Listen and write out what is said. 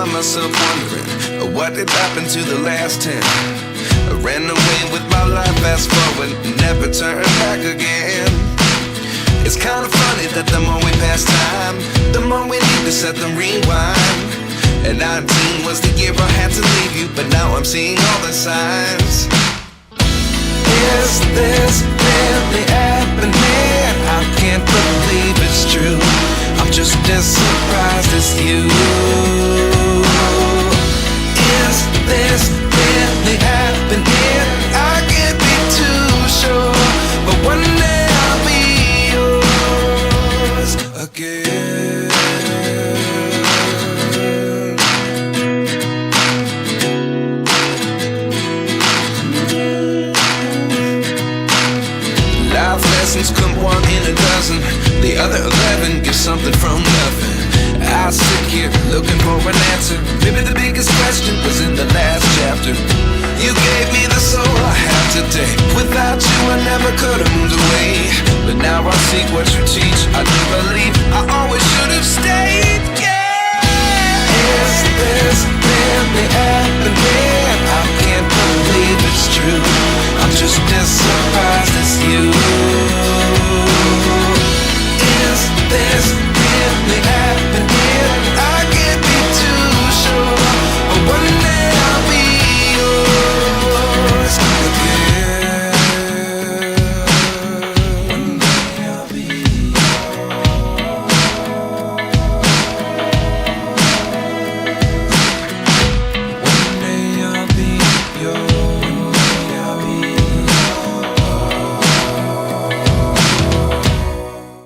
find myself wondering what did happen to the last 10. I ran away with my life, fast forward, never turn back again. It's kind of funny that the more we pass time, the more we need to set them rewind. And 19 was the year I had to leave you, but now I'm seeing all the signs. Is this really happening? I can't believe it's true. I'm just as surprised as you. Is this really happening? I can't be too sure, but one day I'll be yours again. Life lessons come one in a dozen. The other 11 get something from nothing. I sit here looking for an answer. Maybe the biggest question was in the last chapter. You gave me the soul I have today. Without you I never could have moved away. But now I seek what you teach. I do believe I